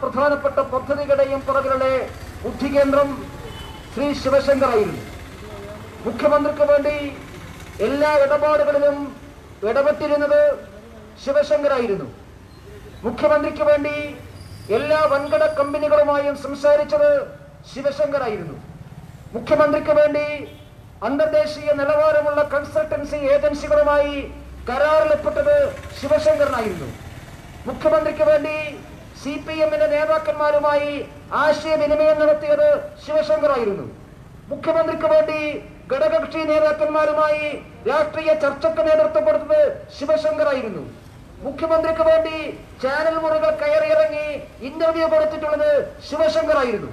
പ്രധാനപ്പെട്ട പദ്ധതികളുടെയും പുറകിലെ ബുദ്ധികേന്ദ്രം ശ്രീ ശിവശങ്കറായിരുന്നു. മുഖ്യമന്ത്രിക്ക് വേണ്ടി എല്ലാ ഇടപാടുകളിലും ഇടപെട്ടിരുന്നത് ശിവശങ്കറായിരുന്നു. മുഖ്യമന്ത്രിക്ക് വേണ്ടി എല്ലാ വൻകിട കമ്പനികളുമായും സംസാരിച്ചത് ശിവശങ്കറായിരുന്നു. മുഖ്യമന്ത്രിക്ക് വേണ്ടി അന്തർദേശീയ നിലവാരമുള്ള കൺസൾട്ടൻസി ഏജൻസികളുമായി കരാറിലേർപ്പെട്ടത് ശിവശങ്കരനായിരുന്നു. മുഖ്യമന്ത്രിക്ക് വേണ്ടി CPM-ന്റെ നേതാക്കന്മാരുമായി ആശയവിനിമയം നടത്തിയത് ശിവശങ്കറായിരുന്നു. മുഖ്യമന്ത്രിക്ക് വേണ്ടി ഘടകകക്ഷി നേതാക്കന്മാരുമായി രാഷ്ട്രീയ ചർച്ചയ്ക്ക് നേതൃത്വം കൊടുത്തത് ശിവശങ്കറായിരുന്നു. മുഖ്യമന്ത്രിക്ക് വേണ്ടി ചാനൽ മുറികൾ കയറിയിറങ്ങി ഇന്റർവ്യൂ കൊടുത്തിട്ടുള്ളത് ശിവശങ്കറായിരുന്നു.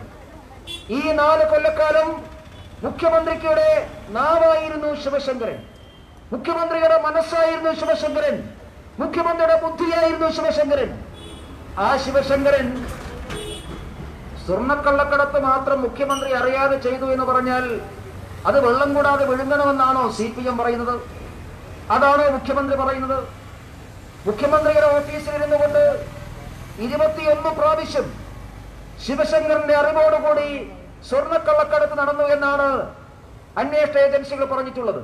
ഈ 4 കൊല്ലക്കാലം മുഖ്യമന്ത്രിയുടെ നാവായിരുന്നു ശിവശങ്കരൻ. മുഖ്യമന്ത്രിയുടെ മനസ്സായിരുന്നു ശിവശങ്കരൻ. മുഖ്യമന്ത്രിയുടെ ബുദ്ധിയായിരുന്നു ശിവശങ്കരൻ. ആ ശിവശങ്കരൻ സ്വർണ്ണക്കള്ളക്കടത്ത് മാത്രം മുഖ്യമന്ത്രി അറിയാതെ ചെയ്തു എന്ന് പറഞ്ഞാൽ അത് വെള്ളം കൂടാതെ വിഴുങ്ങണമെന്നാണോ CPM പറയുന്നത്? അതാണോ മുഖ്യമന്ത്രി പറയുന്നത്? മുഖ്യമന്ത്രിയുടെ ഓഫീസിലിരുന്നു കൊണ്ട് 21 പ്രാവശ്യം ശിവശങ്കരന്റെ അറിവോടുകൂടി സ്വർണ്ണക്കള്ളക്കടത്ത് നടന്നു എന്നാണ് അന്വേഷണ ഏജൻസികൾ പറഞ്ഞിട്ടുള്ളത്.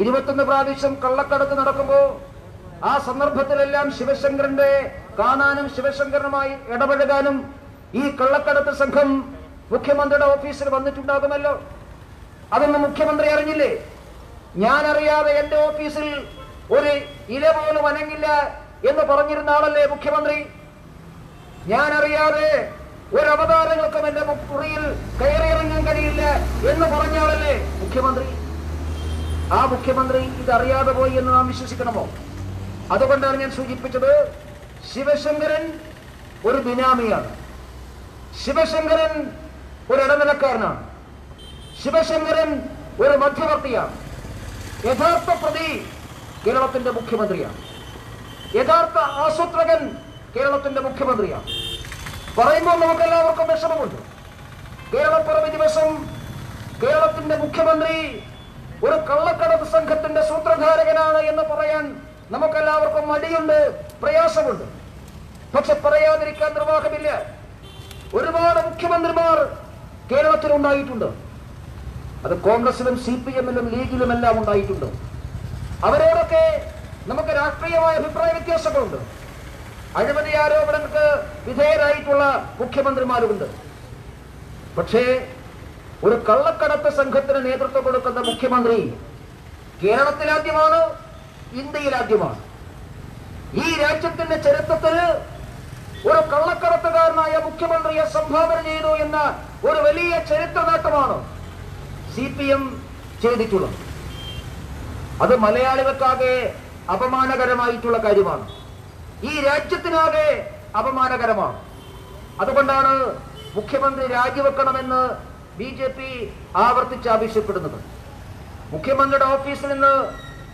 21 പ്രാവശ്യം കള്ളക്കടത്ത് നടക്കുമ്പോൾ ആ സന്ദർഭത്തിലെല്ലാം ശിവശങ്കരന്റെ കാണാനും ശിവശങ്കരനുമായി ഇടപഴകാനും ഈ കള്ളക്കടത്ത് സംഘം മുഖ്യമന്ത്രിയുടെ ഓഫീസിൽ വന്നിട്ടുണ്ടാകുമല്ലോ. അതൊന്നും മുഖ്യമന്ത്രി അറിഞ്ഞില്ലേ? ഞാൻ അറിയാതെ എന്റെ ഓഫീസിൽ ഒരു ഇല പോലും അനങ്ങില്ല എന്ന് പറഞ്ഞിരുന്ന ആളല്ലേ മുഖ്യമന്ത്രി? ഞാൻ അറിയാതെ ഒരു അവതാരങ്ങൾക്കും എന്റെ മുറിയിൽ കയറിയിറങ്ങാൻ കഴിയില്ല എന്ന് പറഞ്ഞ ആളല്ലേ മുഖ്യമന്ത്രി? ആ മുഖ്യമന്ത്രി ഇതറിയാതെ പോയി എന്ന് നാം വിശ്വസിക്കണമോ? അതുകൊണ്ടാണ് ഞാൻ സൂചിപ്പിച്ചത്, ശിവശങ്കരൻ ഒരു ബിനാമിയാണ്. ശിവശങ്കരൻ ഒരു ഇടനിലക്കാരനാണ്. ശിവശങ്കരൻ ഒരു മധ്യവർത്തിയാണ്. യഥാർത്ഥ പ്രതി കേരളത്തിന്റെ മുഖ്യമന്ത്രിയാണ്. യഥാർത്ഥ ആസൂത്രകൻ കേരളത്തിന്റെ മുഖ്യമന്ത്രിയാണ്. പറയുമ്പോൾ നമുക്ക് എല്ലാവർക്കും വിഷമമുണ്ട്. കേരളപ്പിറവി ദിവസം കേരളത്തിന്റെ മുഖ്യമന്ത്രി ഒരു കള്ളക്കടത്ത് സംഘത്തിന്റെ സൂത്രധാരകനാണ് എന്ന് പറയാൻ നമുക്കെല്ലാവർക്കും മടിയുണ്ട്, പ്രയാസമുണ്ട്. പക്ഷെ പറയാതിരിക്കാൻ നിർവാഹമില്ല. ഒരുപാട് മുഖ്യമന്ത്രിമാർ കേരളത്തിൽ ഉണ്ടായിട്ടുണ്ട്. അത് കോൺഗ്രസിലും CPM-ലും ലീഗിലും എല്ലാം ഉണ്ടായിട്ടുണ്ട്. അവരോടൊക്കെ നമുക്ക് രാഷ്ട്രീയമായ അഭിപ്രായ വ്യത്യാസങ്ങളുണ്ട്. അഴിമതി ആരോപണങ്ങൾക്ക് വിധേയരായിട്ടുള്ള മുഖ്യമന്ത്രിമാരുമുണ്ട്. പക്ഷേ ഒരു കള്ളക്കടത്ത് സംഘത്തിന് നേതൃത്വം കൊടുക്കുന്ന മുഖ്യമന്ത്രി കേരളത്തിലാദ്യമാണ്, ഇന്ത്യയിലാദ്യമാണ്. ഈ രാജ്യത്തിന്റെ ചരിത്രത്തിൽ ഒരു കള്ളക്കടത്തുകാരനായ മുഖ്യമന്ത്രിയെ സംഭാവന ചെയ്തു എന്ന ഒരു വലിയ ചരിത്ര നേട്ടമാണ് CPM ചെയ്തിട്ടുള്ളത്. അത് മലയാളികൾക്കാകെ അപമാനകരമായിട്ടുള്ള കാര്യമാണ്. ഈ രാജ്യത്തിനാകെ അപമാനകരമാണ്. അതുകൊണ്ടാണ് മുഖ്യമന്ത്രി രാജിവെക്കണമെന്ന് BJP ആവർത്തിച്ച് ആവശ്യപ്പെടുന്നത്. മുഖ്യമന്ത്രിയുടെ ഓഫീസിൽ നിന്ന്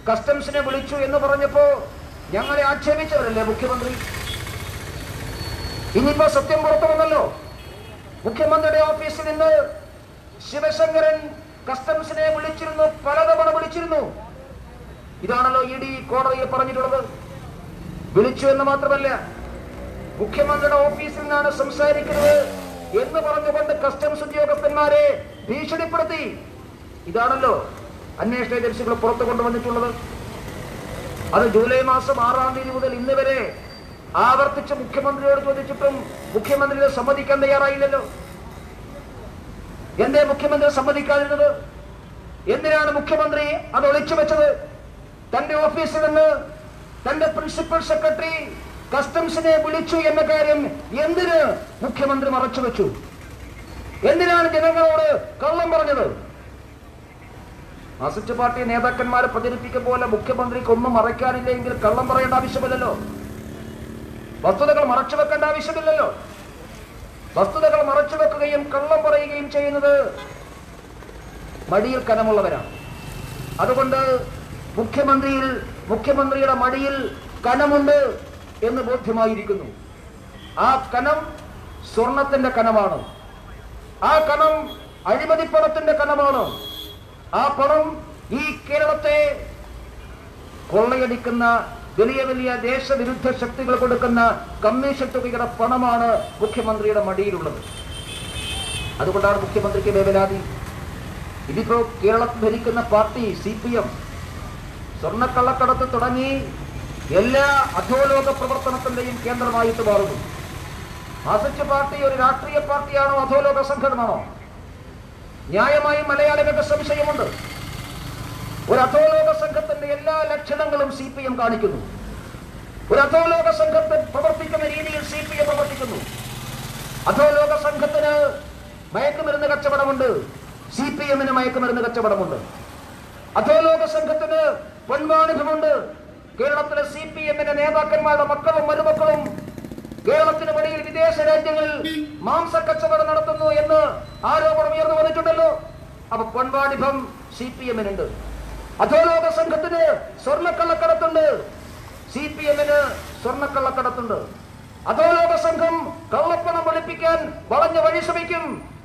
കസ്റ്റംസിനെ വിളിച്ചു എന്ന് പറഞ്ഞപ്പോ ഞങ്ങളെ ആക്ഷേപിച്ചവരല്ലേ മുഖ്യമന്ത്രി? ഇനിയിപ്പോ സത്യം പുറത്തു വന്നല്ലോ. മുഖ്യമന്ത്രിയുടെ ഓഫീസിൽ നിന്ന് ശിവശങ്കരൻ കസ്റ്റംസിനെ വിളിച്ചിരുന്നു, പലതവണ വിളിച്ചിരുന്നു. ഇതാണല്ലോ ED കോടതിയിൽ പറഞ്ഞിട്ടുള്ളത്. വിളിച്ചു എന്ന് മാത്രമല്ല, മുഖ്യമന്ത്രിയുടെ ഓഫീസിൽ നിന്നാണ് സംസാരിക്കുന്നത് എന്ന് പറഞ്ഞുകൊണ്ട് കസ്റ്റംസ് ഉദ്യോഗസ്ഥന്മാരെ ഭീഷണിപ്പെടുത്തി. ഇതാണല്ലോ അന്വേഷണ ഏജൻസികൾ പുറത്തു കൊണ്ടുവന്നിട്ടുള്ളത്. അത് ജൂലൈ മാസം 6-ാം തീയതി മുതൽ ഇന്ന് വരെ ആവർത്തിച്ച് മുഖ്യമന്ത്രിയോട് ചോദിച്ചിട്ടും മുഖ്യമന്ത്രി സമ്മതിക്കാൻ തയ്യാറായില്ലല്ലോ. എന്തേ മുഖ്യമന്ത്രി സമ്മതിക്കാതിരുന്നത്? എന്തിനാണ് മുഖ്യമന്ത്രി അത് ഒളിച്ചു വെച്ചത്? തന്റെ ഓഫീസിൽ നിന്ന് തന്റെ പ്രിൻസിപ്പൽ സെക്രട്ടറി കസ്റ്റംസിനെ വിളിച്ചു എന്ന കാര്യം എന്തിന് മുഖ്യമന്ത്രി മറച്ചു വെച്ചു? എന്തിനാണ് ജനങ്ങളോട് കള്ളം പറഞ്ഞത്? മാർക്സിസ്റ്റ് പാർട്ടി നേതാക്കന്മാരെ പ്രചരിപ്പിക്കും പോലെ മുഖ്യമന്ത്രിക്ക് ഒന്നും മറയ്ക്കാനില്ലെങ്കിൽ കള്ളം പറയേണ്ട ആവശ്യമില്ലല്ലോ. വസ്തുതകൾ മറച്ചു വെക്കേണ്ട ആവശ്യമില്ലല്ലോ. വസ്തുതകൾ മറച്ചു വെക്കുകയും കള്ളം പറയുകയും ചെയ്യുന്നത് മടിയിൽ കനമുള്ളവരാണ്. അതുകൊണ്ട് മുഖ്യമന്ത്രിയുടെ മടിയിൽ കനമുണ്ട് എന്ന് ബോധ്യമായിരിക്കുന്നു. ആ കനം സ്വർണത്തിന്റെ കനമാണ്. ആ കനം അഴിമതിപ്പണത്തിന്റെ കനമാണ്. ആ പണം ഈ കേരളത്തെ കൊള്ളയടിക്കുന്ന വലിയ വലിയ ദേശവിരുദ്ധ ശക്തികൾ കൊടുക്കുന്ന കമ്മീഷൻ തുകയുടെ പണമാണ് മുഖ്യമന്ത്രിയുടെ മടിയിലുള്ളത്. അതുകൊണ്ടാണ് മുഖ്യമന്ത്രിക്ക് വേവലാതി. ഇതിപ്പോ കേരളത്തിൽ ഭരിക്കുന്ന പാർട്ടി CPM സ്വർണ്ണക്കള്ളക്കടത്ത് തുടങ്ങി എല്ലാ അധോലോക പ്രവർത്തനത്തിന്റെയും കേന്ദ്രമായിട്ട് മാറുന്നു. മാർക്സിസ്റ്റ് പാർട്ടി ഒരു രാഷ്ട്രീയ പാർട്ടിയാണോ അധോലോക സംഘടനയാണോ? ന്യായമായും മലയാളികളുടെ സംശയമുണ്ട്. ഒരു അധോലോക സംഘത്തിന്റെ എല്ലാ ലക്ഷണങ്ങളും CPM കാണിക്കുന്നു. ഒരു അധോലോക സംഘത്തിൽ പ്രവർത്തിക്കുന്ന രീതിയിൽ CPM പ്രവർത്തിക്കുന്നു. അധോലോക സംഘത്തിന് മയക്കുമരുന്ന് കച്ചവടമുണ്ട്, CPM-ന് മയക്കുമരുന്ന് കച്ചവടമുണ്ട്. അധോലോക സംഘത്തിന് പൊൻവാണിഭമുണ്ട്. കേരളത്തിലെ CPM-ന്റെ നേതാക്കന്മാരുടെ മക്കളും മരുമക്കളും കേരളത്തിന് വെളിയിൽ വിദേശ രാജ്യങ്ങളിൽ മാംസക്കച്ചവടം നടത്തുന്നു എന്ന് ആരോപണം ഉയർന്നു വന്നിട്ടുണ്ടല്ലോ. അപ്പൊ പൊൻവാണിഭം CPM-നുണ്ട്. അധോലോക സംഘത്തിന് സ്വർണ്ണക്കള്ളക്കടത്തുണ്ട്, CPM-ന് സ്വർണ്ണക്കള്ളക്കടത്തുണ്ട്. അധോലോക സംഘം കള്ളപ്പണം വെളുപ്പിക്കാൻ വളഞ്ഞ വഴി ശ്രമിക്കും.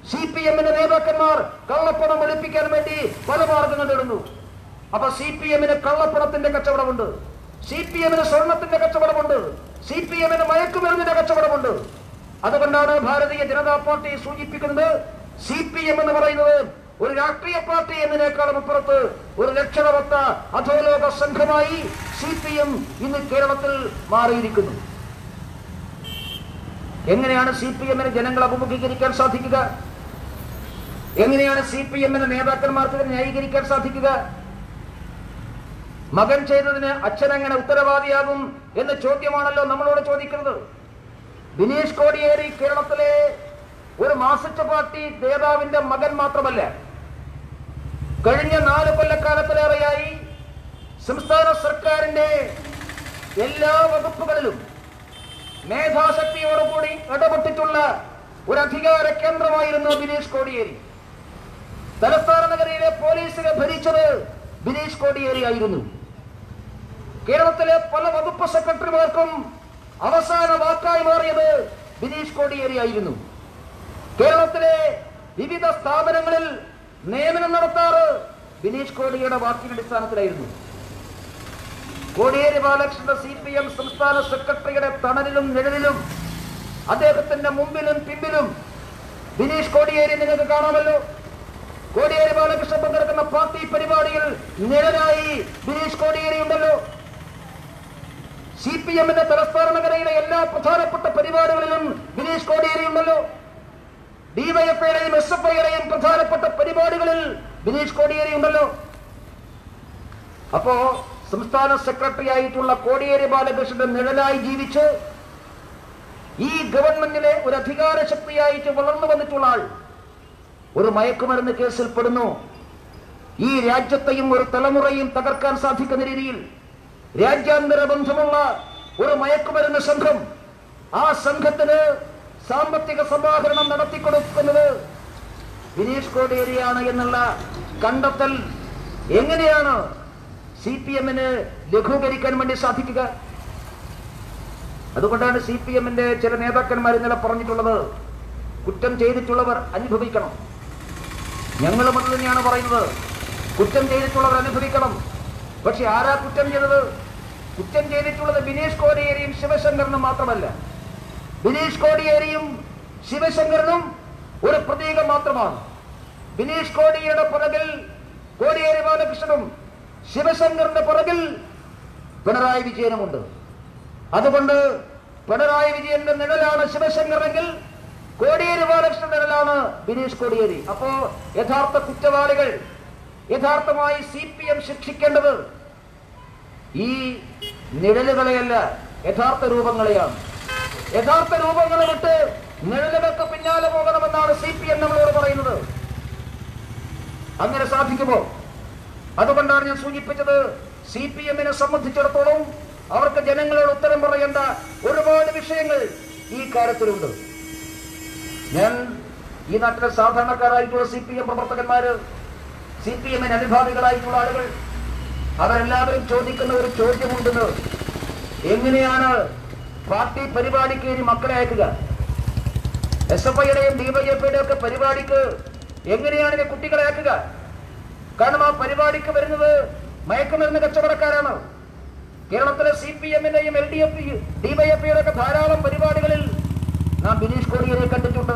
CPM-ന്റെ നേതാക്കന്മാർ കള്ളപ്പണം വെളുപ്പിക്കാൻ വേണ്ടി പല മാർഗങ്ങൾ നേടുന്നു. അപ്പൊ CPM-ന് കള്ളപ്പണത്തിന്റെ കച്ചവടമുണ്ട്, CPM-ന് സ്വർണത്തിന്റെ കച്ചവടമുണ്ട്, CPM-ന് മയക്കുമരുന്നിന്റെ കച്ചവടമുണ്ട്. അതുകൊണ്ടാണ് ഭാരതീയ ജനതാ പാർട്ടി സൂചിപ്പിക്കുന്നത് CPM എന്ന് പറയുന്നത് ഒരു രാഷ്ട്രീയ പാർട്ടി എന്നതിനേക്കാളും അപ്പുറത്ത് ഒരു ലക്ഷണവത്ത അധോലോക സംഘമായി CPM ഇന്ന് കേരളത്തിൽ മാറിയിരിക്കുന്നു. എങ്ങനെയാണ് CPM-ന് ജനങ്ങൾ അഭിമുഖീകരിക്കാൻ സാധിക്കുക? എങ്ങനെയാണ് CPM-ന് നേതാക്കന്മാർക്ക് ന്യായീകരിക്കാൻ സാധിക്കുക? മകൻ ചെയ്തതിന് അച്ഛൻ എങ്ങനെ ഉത്തരവാദിയാകും എന്ന ചോദ്യമാണല്ലോ നമ്മളോട് ചോദിക്കുന്നത്. ബിനീഷ് കോടിയേരി കേരളത്തിലെ ഒരു മാർക്സിസ്റ്റ് പാർട്ടി നേതാവിന്റെ മകൻ മാത്രമല്ല, കഴിഞ്ഞ 4 കൊല്ലക്കാലത്തിലേറെയായി സംസ്ഥാന സർക്കാരിന്റെ എല്ലാ വകുപ്പുകളിലും മേധാശക്തിയോടുകൂടി ഇടപെട്ടിട്ടുള്ള ഒരു അധികാര കേന്ദ്രമായിരുന്നു ബിനീഷ് കോടിയേരി. തലസ്ഥാന നഗരിയിലെ പോലീസിനെ ഭരിച്ചത് ബിനീഷ് കോടിയേരി ആയിരുന്നു. കേരളത്തിലെ പല വകുപ്പ് സെക്രട്ടറിമാർക്കും അവസാന വാക്കായി മാറിയത് ബിനീഷ് കോടിയേരി ആയിരുന്നു. കേരളത്തിലെ വിവിധ സ്ഥാപനങ്ങളിൽ നിയമനം നടത്താറ് ബിനീഷ് കോടിയേരിയുടെ വാക്കിന്റെ അടിസ്ഥാനത്തിലായിരുന്നു. കോടിയേരി ബാലകൃഷ്ണന്റെ CPM സംസ്ഥാന സെക്രട്ടറിയുടെ തണലിലും നിഴലിലും അദ്ദേഹത്തിന്റെ മുമ്പിലും പിമ്പിലും ബിനീഷ് കോടിയേരി നിങ്ങൾക്ക് കാണാമല്ലോ. കോടിയേരി ബാലകൃഷ്ണൻ പങ്കെടുക്കുന്ന പാർട്ടി പരിപാടിയിൽ നിഴലായി ബിനീഷ് കോടിയേരി ഉണ്ടല്ലോ. CPM-ന്റെ തലസ്ഥാന നഗരയിലെ എല്ലാ പ്രധാനപ്പെട്ട പരിപാടികളിലും ബിനീഷ് കോടിയേരി ഉണ്ടല്ലോ. DYFI-യുടെയും SFI-യുടെയും പ്രധാനപ്പെട്ട പരിപാടികളിൽ ബിനീഷ് കോടിയേരി ഉണ്ടല്ലോ. അപ്പോ സംസ്ഥാന സെക്രട്ടറി ആയിട്ടുള്ള കോടിയേരി ബാലകൃഷ്ണന്റെ നിഴലായി ജീവിച്ച് ഈ ഗവൺമെന്റിലെ ഒരു അധികാര ശക്തിയായിട്ട് വളർന്നു വന്നിട്ടുള്ള ആൾ ഒരു മയക്കുമരുന്ന് കേസിൽ പെടുന്നു. ഈ രാജ്യത്തെയും ഒരു തലമുറയും തകർക്കാൻ സാധിക്കുന്ന രീതിയിൽ രാജ്യാന്തര ബന്ധമുള്ള ഒരു മയക്കുമരുന്ന് സംഘം, ആ സംഘത്തിന് സാമ്പത്തിക സമാഹരണം നടത്തിക്കൊടുക്കുന്നത് ബിനീഷ് കോടിയേരിയാണ് എന്നുള്ള കണ്ടെത്തൽ എങ്ങനെയാണ് CPM-ന് ലഘൂകരിക്കാൻ വേണ്ടി സാധിക്കുക? അതുകൊണ്ടാണ് CPM-ന്റെ ചില നേതാക്കന്മാർ ഇന്നലെ പറഞ്ഞിട്ടുള്ളത്, കുറ്റം ചെയ്തിട്ടുള്ളവർ അനുഭവിക്കണം. ഞങ്ങളും അത് തന്നെയാണ് പറയുന്നത്, കുറ്റം ചെയ്തിട്ടുള്ളവർ അനുഭവിക്കണം. പക്ഷെ ആരാ കുറ്റം ചെയ്തത്? കുറ്റം ചെയ്തിട്ടുള്ളത് ബിനീഷ് കോടിയേരിയും ശിവശങ്കരനും മാത്രമല്ല. ബിനീഷ് കോടിയേരിയും ശിവശങ്കരനും ഒരു പ്രതീകം മാത്രമാണ്. ബിനീഷ് കോടിയേരിയുടെ പുറകിൽ കോടിയേരി ബാലകൃഷ്ണനും ശിവശങ്കറിന്റെ പുറകിൽ പിണറായി വിജയനുമുണ്ട്. അതുകൊണ്ട് പിണറായി വിജയന്റെ നിഴലാണ് ശിവശങ്കറെങ്കിൽ കോടിയേരി ബാലകൃഷ്ണന്റെ നിഴലാണ് ബിനീഷ് കോടിയേരി. അപ്പോ യഥാർത്ഥ കുറ്റവാളികൾ, യഥാർത്ഥമായി CPM ശിക്ഷിക്കേണ്ടത് ഈ നിഴലുകളെയല്ല, യഥാർത്ഥ രൂപങ്ങളെയാണ്. യഥാർത്ഥ രൂപങ്ങളെ വിട്ട് നിഴലുകൾക്ക് പിന്നാലെ പോകണമെന്നാണ് CPM നമ്മളോട് പറയുന്നത്. അങ്ങനെ സാധിക്കുമോ? അതുകൊണ്ടാണ് ഞാൻ സൂചിപ്പിച്ചത്, CPM-നെ സംബന്ധിച്ചിടത്തോളം അവർക്ക് ജനങ്ങളോട് ഉത്തരം പറയേണ്ട ഒരുപാട് വിഷയങ്ങൾ ഈ കാര്യത്തിലുണ്ട്. ഞാൻ ഈ നാട്ടിലെ സാധാരണക്കാരായിട്ടുള്ള CPM പ്രവർത്തകന്മാര്, CPM-ന് അനുഭാവികളായിട്ടുള്ള ആളുകൾ, അവരെല്ലാവരും ചോദിക്കുന്ന ഒരു ചോദ്യമുണ്ടെന്ന്, എങ്ങനെയാണ് പാർട്ടി പരിപാടിക്ക് ഇനി മക്കളെ അയക്കുക? SFI-യുടെയും DYFI-യുടെയും ഒക്കെ പരിപാടിക്ക് എങ്ങനെയാണ് ഇനി കുട്ടികളെ അയക്കുക? കാരണം ആ പരിപാടിക്ക് വരുന്നത് മയക്കുമരുന്ന് കച്ചവടക്കാരാണ്. കേരളത്തിലെ CPM-ന്റെയും LDF, DYFI-യുടെ ഒക്കെ ധാരാളം പരിപാടികളിൽ നാം ബിനീഷ് കോടിയേരിയെ കണ്ടിട്ടുണ്ട്.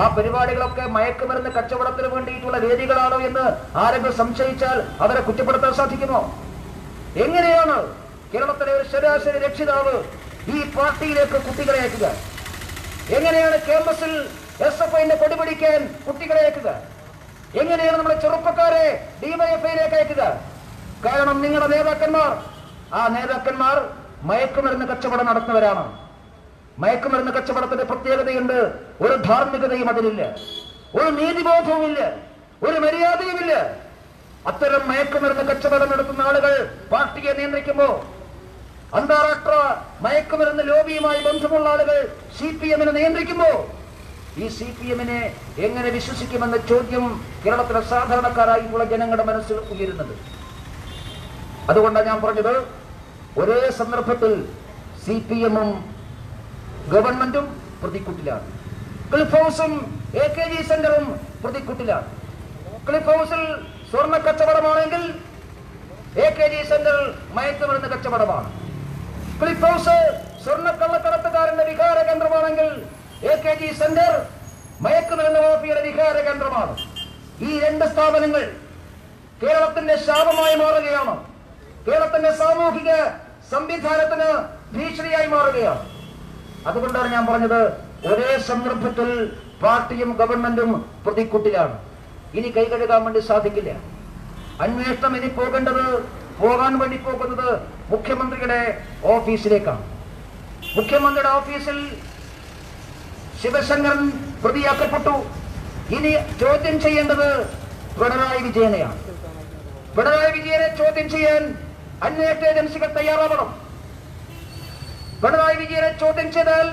ആ പരിപാടികളൊക്കെ മയക്കുമരുന്ന് കച്ചവടത്തിന് വേണ്ടിയിട്ടുള്ള വേദികളാണോ എന്ന് ആരെങ്കിലും സംശയിച്ചാൽ അവരെ കുറ്റപ്പെടുത്താൻ സാധിക്കുമോ? എങ്ങനെയാണ് കേരളത്തിലെ ഒരു ശരാശരി രക്ഷിതാവ് ഈ പാർട്ടിയിലേക്ക് കുട്ടികളെ അയക്കുക? എങ്ങനെയാണ് ക്യാമ്പസിൽ SFI-ന്റെ കൊടി പിടിക്കാൻ കുട്ടികളെ അയക്കുക? എങ്ങനെയാണ് നമ്മുടെ ചെറുപ്പക്കാരെ DYFI-യിലേക്ക് അയക്കുക? കാരണം നിങ്ങളുടെ നേതാക്കന്മാർ മയക്കുമരുന്ന് കച്ചവടം നടത്തുന്നവരാണ്. മയക്കുമരുന്ന് കച്ചവടത്തിന്റെ പ്രത്യേകതയുണ്ട്. ഒരു ധാർമ്മികതയും അതിലില്ല, ഒരു നീതിബോധവുമില്ല, ഒരു മര്യാദയുമില്ല. അത്തരം മയക്കുമരുന്ന് കച്ചവടം നടത്തുന്ന ആളുകൾ പാർട്ടിയെ നിയന്ത്രിക്കുമ്പോൾ, അന്താരാഷ്ട്ര മയക്കുമരുന്ന് ലോബിയുമായി ബന്ധമുള്ള ആളുകൾ CPM-നെ നിയന്ത്രിക്കുമ്പോൾ, ഈ CPM-നെ എങ്ങനെ വിശ്വസിക്കുമെന്ന ചോദ്യം കേരളത്തിലെ സാധാരണക്കാരായിട്ടുള്ള ജനങ്ങളുടെ മനസ്സിൽ ഉയരുന്നത്. അതുകൊണ്ടാണ് ഞാൻ പറഞ്ഞത്, ഒരേ സന്ദർഭത്തിൽ CPM-ഉം ഗവൺമെന്റും പ്രതിക്കൂട്ടിലാണ്. ക്ലിഫ് ഹൗസും AKG സെന്ററും പ്രതിക്കൂട്ടിലാണ്. ക്ലിഫ് ഹൗസിൽ സ്വർണ്ണ കച്ചവടമാണെങ്കിൽ AKG സെന്റർ മയക്കുമരുന്ന് കച്ചവടമാണ്. ക്ലിഫ് ഹൗസ് സ്വർണ്ണക്കള്ളക്കടത്തുകാരന്റെ വികാര കേന്ദ്രമാണെങ്കിൽ AKG സെന്റർ മയക്കുമരുന്ന് മാഫിയയുടെ വികാര കേന്ദ്രമാണ്. ഈ രണ്ട് സ്ഥാപനങ്ങൾ കേരളത്തിന്റെ ശാപമായി മാറുകയാണ്. കേരളത്തിന്റെ സാമൂഹിക സംവിധാനത്തിന് ഭീഷണിയായി മാറുകയാണ്. അതുകൊണ്ടാണ് ഞാൻ പറഞ്ഞത്, ഒരേ സന്ദർഭത്തിൽ പാർട്ടിയും ഗവൺമെന്റും പ്രതിക്കൂട്ടിലാണ്. ഇനി കൈകഴുകാൻ വേണ്ടി സാധിക്കില്ല. അന്വേഷണം ഇനി പോകാൻ വേണ്ടി പോകുന്നത് മുഖ്യമന്ത്രിയുടെ ഓഫീസിലേക്കാണ്. മുഖ്യമന്ത്രിയുടെ ഓഫീസിൽ ശിവശങ്കരൻ പ്രതിയാക്കപ്പെട്ടു. ഇനി ചോദ്യം ചെയ്യേണ്ടത് പിണറായി വിജയനെയാണ്. പിണറായി വിജയനെ ചോദ്യം ചെയ്യാൻ അന്വേഷണ ഏജൻസികൾ തയ്യാറാവണം. പിണറായി വിജയനെ ചോദ്യം ചെയ്താൽ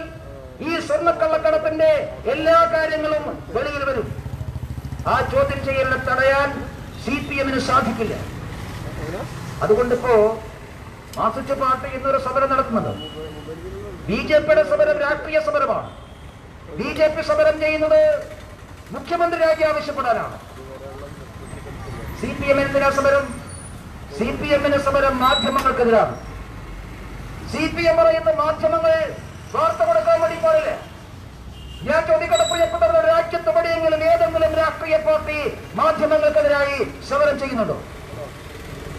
ഈ സ്വർണ്ണക്കള്ളക്കടത്തിന്റെ എല്ലാ കാര്യങ്ങളും വെളിയിൽ വരും. ആ ചോദ്യം ചെയ്യലിനെ തടയാൻ CPM-ന് സാധിക്കില്ല. അതുകൊണ്ടിപ്പോ മാർക്സിസ്റ്റ് പാർട്ടി ഇന്നൊരു സമരം നടത്തുന്നത്, BJP-യുടെ സമരം രാഷ്ട്രീയ സമരമാണ്. BJP സമരം ചെയ്യുന്നത് മുഖ്യമന്ത്രി രാജി ആവശ്യപ്പെടാനാണ്. CPM-നെതിരാ സമരം? CPM-ന് സമരം മാധ്യമങ്ങൾക്കെതിരാണ്. CPM പറയുന്ന മാധ്യമങ്ങൾ വാർത്ത കൊടുക്കാൻ വേണ്ടി പാടില്ല. ഞാൻ ചോദിക്കട്ടെ പ്രിയപ്പെട്ടവരുടെ, രാജ്യത്തെവിടെയെങ്കിലും ഏതെങ്കിലും രാഷ്ട്രീയ പാർട്ടി മാധ്യമങ്ങൾക്കെതിരായി സമരം ചെയ്യുന്നുണ്ടോ?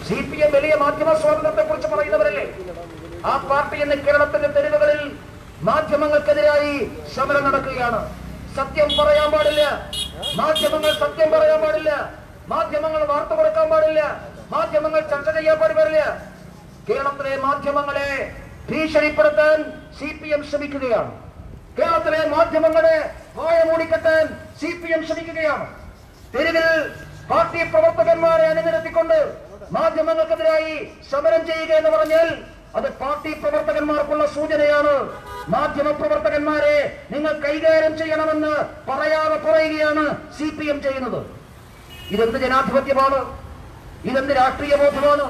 CPM വലിയ മാധ്യമ സ്വാതന്ത്ര്യത്തെ കുറിച്ച് പറയുന്നവരല്ലേ? ആ പാർട്ടി ഇന്ന് കേരളത്തിന്റെ തെരുവുകളിൽ മാധ്യമങ്ങൾക്കെതിരായി സമരം നടക്കുകയാണ്. സത്യം പറയാൻ പാടില്ല, മാധ്യമങ്ങൾ സത്യം പറയാൻ പാടില്ല, മാധ്യമങ്ങൾ വാർത്ത കൊടുക്കാൻ പാടില്ല, മാധ്യമങ്ങൾ ചർച്ച ചെയ്യാൻ പാടില്ല. കേരളത്തിലെ മാധ്യമങ്ങളെ ഭീഷണിപ്പെടുത്താൻ CPM ശ്രമിക്കുകയാണ്. കേരളത്തിലെ മാധ്യമങ്ങളെ വായ മൂടിക്കെട്ടാൻ CPM ശ്രമിക്കുകയാണ്. തെരുവിൽ പാർട്ടി പ്രവർത്തകന്മാരെ അണിനിരത്തിക്കൊണ്ട് മാധ്യമങ്ങൾക്കെതിരായി സമരം ചെയ്യുക എന്ന് പറഞ്ഞാൽ അത് പാർട്ടി പ്രവർത്തകന്മാർക്കുള്ള സൂചനയാണ്. മാധ്യമ പ്രവർത്തകന്മാരെ നിങ്ങൾ കൈകാര്യം ചെയ്യണമെന്ന് പറയാതെ പറയുകയാണ് CPM ചെയ്യുന്നത്. ഇതെന്ത് ജനാധിപത്യമാണ്? ഇതെന്ത് രാഷ്ട്രീയ ബോധമാണ്?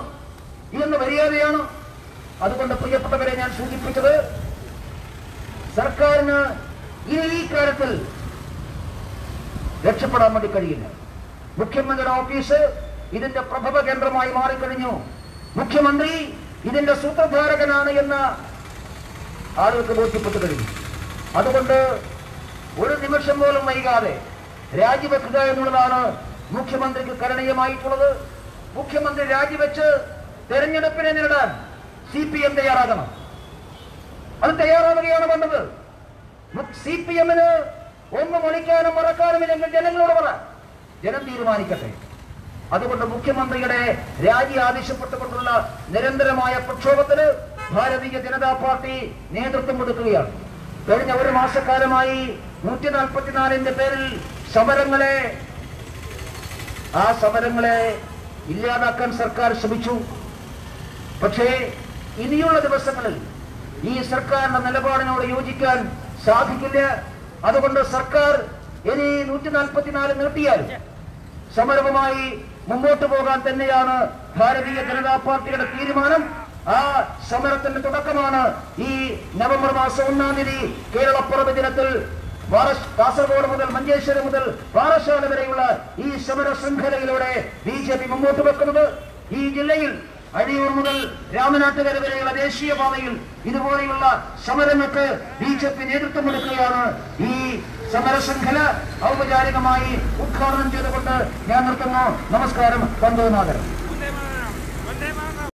ഇതെന്ത് മര്യാദയാണ്? അതുകൊണ്ട് പ്രിയപ്പെട്ടവരെ, ഞാൻ സൂചിപ്പിച്ചത്, സർക്കാരിന് ഈ കാര്യത്തിൽ രക്ഷപ്പെടാൻ വേണ്ടി കഴിയില്ല. മുഖ്യമന്ത്രിയുടെ ഓഫീസ് ഇതിന്റെ പ്രഭവ കേന്ദ്രമായി മാറിക്കഴിഞ്ഞു. മുഖ്യമന്ത്രി ഇതിന്റെ സൂത്രധാരകനാണ് എന്ന് ആളുകൾക്ക് ബോധ്യപ്പെട്ടു കഴിഞ്ഞു. അതുകൊണ്ട് ഒരു നിമിഷം പോലും വൈകാതെ രാജിവെക്കുക എന്നുള്ളതാണ് മുഖ്യമന്ത്രിക്ക് കരണീയമായിട്ടുള്ളത്. മുഖ്യമന്ത്രി രാജിവെച്ച് തെരഞ്ഞെടുപ്പിനെ നേരിടാൻ CPM തയ്യാറാകണം. അത് തയ്യാറാവുകയാണ് വേണ്ടത്. CPM-ന് ഒന്നും ഒളിക്കാനും മറക്കാനും ഇല്ലെങ്കിൽ ജനങ്ങളോട് പറ, ജനം തീരുമാനിക്കട്ടെ. അതുകൊണ്ട് മുഖ്യമന്ത്രിയുടെ രാജി ആവശ്യപ്പെട്ടുകൊണ്ടുള്ള നിരന്തരമായ പ്രക്ഷോഭത്തിന് ഭാരതീയ ജനതാ പാർട്ടി നേതൃത്വം കൊടുക്കുകയാണ്. കഴിഞ്ഞ ഒരു മാസക്കാലമായി 144-ന്റെ പേരിൽ ആ സമരങ്ങളെ ഇല്ലാതാക്കാൻ സർക്കാർ ശ്രമിച്ചു. പക്ഷേ ഇനിയുള്ള ദിവസങ്ങളിൽ ഈ സർക്കാരിന്റെ നിലപാടിനോട് യോജിക്കാൻ സാധിക്കില്ല. അതുകൊണ്ട് സർക്കാർ ഇനി 144 നീട്ടിയാൽ സമരവുമായി മുമ്പോട്ട് പോകാൻ തന്നെയാണ് ഭാരതീയ ജനതാ പാർട്ടിയുടെ തീരുമാനം. ആ സമരത്തിന്റെ തുടക്കമാണ് ഈ നവംബർ മാസം 1-ാം തീയതി കേരളപ്പിറവി ദിനത്തിൽ കാസർഗോഡ് മുതൽ മഞ്ചേശ്വരം മുതൽ പാറശാല വരെയുള്ള ഈ സമര ശൃംഖലയിലൂടെ BJP മുമ്പോട്ട് വെക്കുന്നത്. ഈ ജില്ലയിൽ അഴിയൂർ മുതൽ രാമനാട്ടുകര വരെയുള്ള ദേശീയപാതയിൽ ഇതുപോലെയുള്ള സമരങ്ങൾക്ക് BJP നേതൃത്വം കൊടുക്കുകയാണ്. ഈ സമരശൃംഖല ഔപചാരികമായി ഉദ്ഘാടനം ചെയ്തുകൊണ്ട് ഞാൻ നിർത്തുന്നു. നമസ്കാരം. വന്ദേ മാതരം.